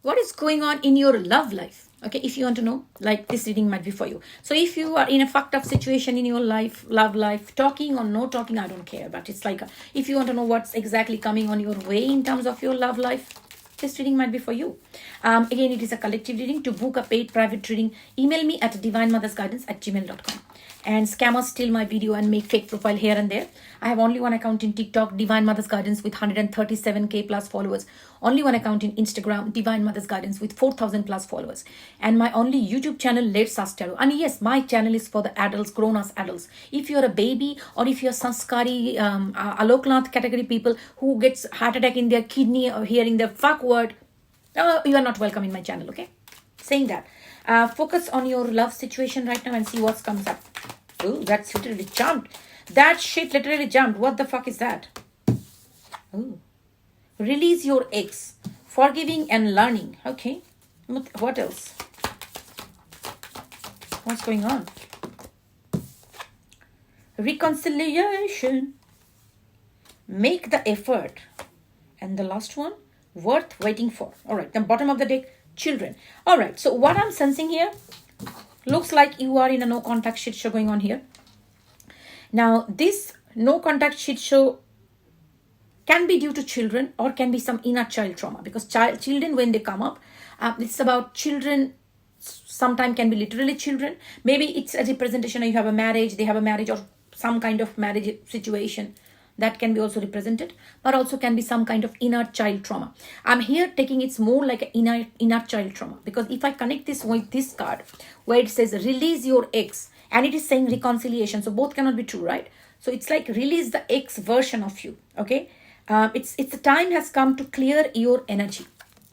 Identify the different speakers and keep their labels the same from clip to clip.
Speaker 1: what is going on in your love life. Okay, if you want to know, like, this reading might be for you. So if you are in a fucked up situation in your life, love life, talking or no talking, I don't care. But it's like, if you want to know what's exactly coming on your way in terms of your love life, this reading might be for you. Again, it is a collective reading. To book a paid private reading, email me at divinemothersguidance@gmail.com. And scammers steal my video and make fake profile here and there. I have only one account in TikTok, Divine Mothers Guidance, with 137k plus followers. Only one account in Instagram, Divine Mothers Guidance, with 4,000 plus followers. And my only YouTube channel, Let's Ask Tarot. And yes, my channel is for the adults, grown-ass adults. If you're a baby, or if you're sanskari, aloknath category people who gets heart attack in their kidney or hearing the fuck word, you are not welcome in my channel, okay? Saying that. Focus on your love situation right now and see what comes up. Oh, that's literally jumped. That shit literally jumped. What the fuck is that? Oh. Release your ex. Forgiving and learning. Okay. What else? What's going on? Reconciliation. Make the effort. And the last one, worth waiting for. All right. The bottom of the deck, children. All right. So what I'm sensing here, looks like you are in a no contact shit show going on here. Now, this no contact shit show can be due to children or can be some inner child trauma, because children, when they come up, it's about children. Sometimes can be literally children. Maybe it's a representation of you have a marriage, they have a marriage, or some kind of marriage situation. That can be also represented, but also can be some kind of inner child trauma. I'm here taking it's more like an inner child trauma, because if I connect this with this card where it says release your ex, and it is saying reconciliation, so both cannot be true, right? So it's like release the ex version of you. Okay, it's the time has come to clear your energy.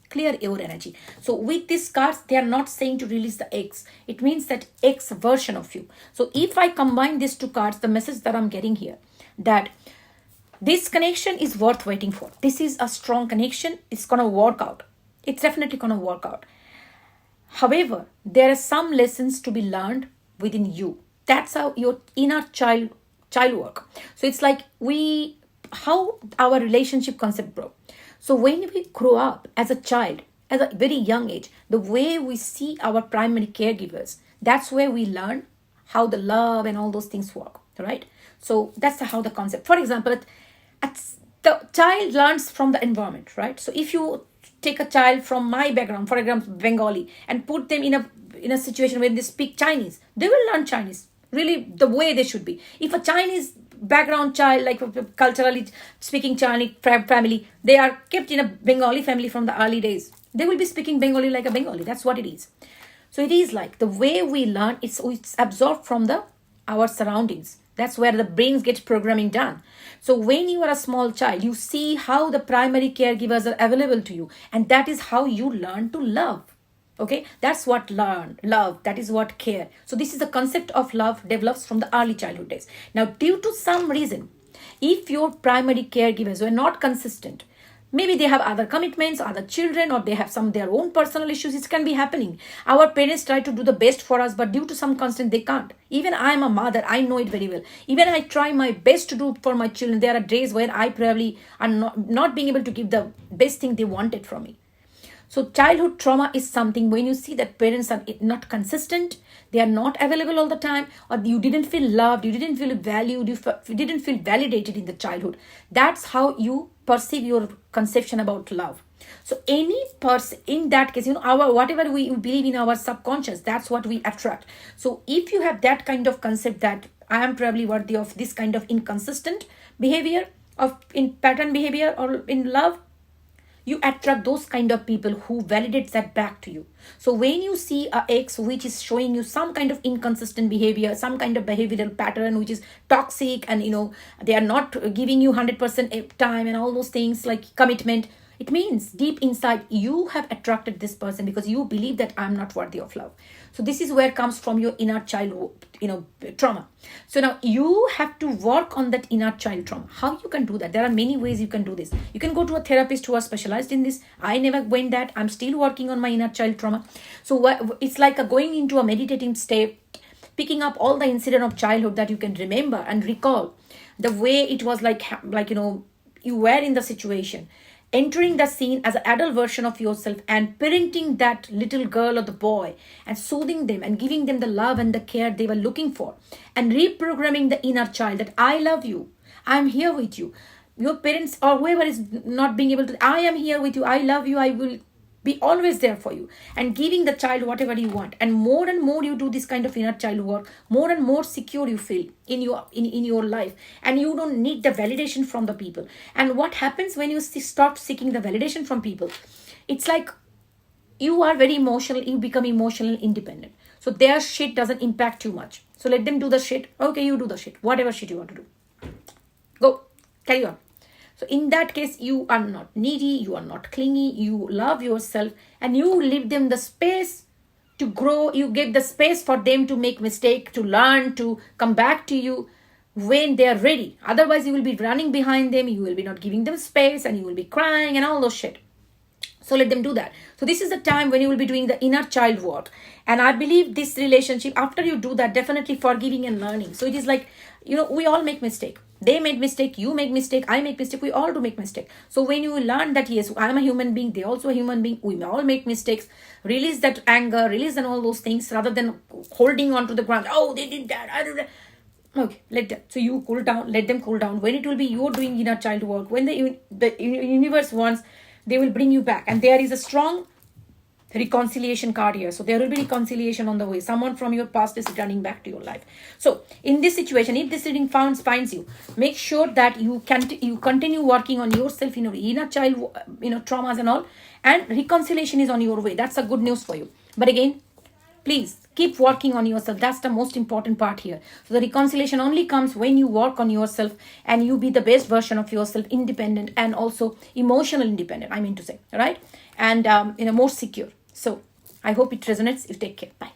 Speaker 1: Clear your energy. So with these cards, they are not saying to release the ex. It means that ex version of you. So if I combine these two cards, the message that I'm getting here, that this connection is worth waiting for. This is a strong connection. It's going to work out. It's definitely going to work out. However, there are some lessons to be learned within you. That's how your inner child work. So it's like how our relationship concept grow. So when we grow up as a child, at a very young age, the way we see our primary caregivers, that's where we learn how the love and all those things work, right? So that's how the concept. For example, the child learns from the environment, right? So if you take a child from my background, for example, Bengali, and put them in a situation where they speak Chinese, they will learn Chinese really the way they should be. If a Chinese background child, like culturally speaking Chinese family, they are kept in a Bengali family from the early days, they will be speaking Bengali like a Bengali. That's what it is. So it is like the way we learn, it's absorbed from our surroundings. That's where the brains get programming done. So when you are a small child, you see how the primary caregivers are available to you. And that is how you learn to love. Okay, that's what love, that is what care. So this is the concept of love develops from the early childhood days. Now, due to some reason, if your primary caregivers were not consistent, maybe they have other commitments, other children, or they have their own personal issues. It can be happening. Our parents try to do the best for us, but due to some constraint, they can't. Even I am a mother. I know it very well. Even I try my best to do for my children. There are days where I probably are not being able to give the best thing they wanted from me. So childhood trauma is something when you see that parents are not consistent, they are not available all the time, or you didn't feel loved, you didn't feel valued, you didn't feel validated in the childhood. That's how you perceive your conception about love. So any person, in that case, whatever we believe in our subconscious, that's what we attract. So if you have that kind of concept that I am probably worthy of this kind of inconsistent behavior, in pattern behavior or in love, you attract those kind of people who validates that back to you. So when you see a ex which is showing you some kind of inconsistent behavior, some kind of behavioral pattern which is toxic, and they are not giving you 100% time and all those things like commitment, it means deep inside you have attracted this person because you believe that I'm not worthy of love. So this is where comes from your inner child, trauma. So now you have to work on that inner child trauma. How you can do that? There are many ways you can do this. You can go to a therapist who are specialized in this. I never went that. I'm still working on my inner child trauma. So it's like going into a meditative state, picking up all the incident of childhood that you can remember and recall the way it was like you were in the situation. entering the scene as an adult version of yourself and parenting that little girl or the boy and soothing them and giving them the love and the care they were looking for and reprogramming the inner child that I love you, I'm here with you. Your parents or whoever is not being able to, I am here with you, I love you, I will be always there for you, and giving the child whatever you want. And more you do this kind of inner child work, more and more secure you feel in your life, and you don't need the validation from the people. And what happens when you stop seeking the validation from people, it's like you are very emotional, you become emotional independent, so their shit doesn't impact too much. So let them do the shit. Okay, you do the shit, whatever shit you want to do, go, carry on. So in that case, you are not needy, you are not clingy, you love yourself, and you leave them the space to grow. You give the space for them to make mistake, to learn, to come back to you when they are ready. Otherwise, you will be running behind them, you will be not giving them space, and you will be crying and all those shit. So let them do that. So this is the time when you will be doing the inner child work. And I believe this relationship, after you do that, definitely forgiving and learning. So it is like, we all make mistake. They made mistake, you make mistake, I make mistake, we all do make mistake. So when you learn that, yes, I'm a human being, they also a human being, we all make mistakes, release that anger, release and all those things, rather than holding on to the ground. Oh, they did that, I did that. Okay, let them. So you cool down, let them cool down. When it will be you're doing inner child work, when the universe wants, they will bring you back. And there is a strong reconciliation card here. So there will be reconciliation on the way. Someone from your past is returning back to your life. So in this situation, if this reading finds you, make sure that you continue working on yourself, inner child, traumas and all, and reconciliation is on your way. That's a good news for you. But again, please keep working on yourself. That's the most important part here. So the reconciliation only comes when you work on yourself and you be the best version of yourself, independent and also emotional independent, I mean to say, right? And more secure. So I hope it resonates. You take care. Bye.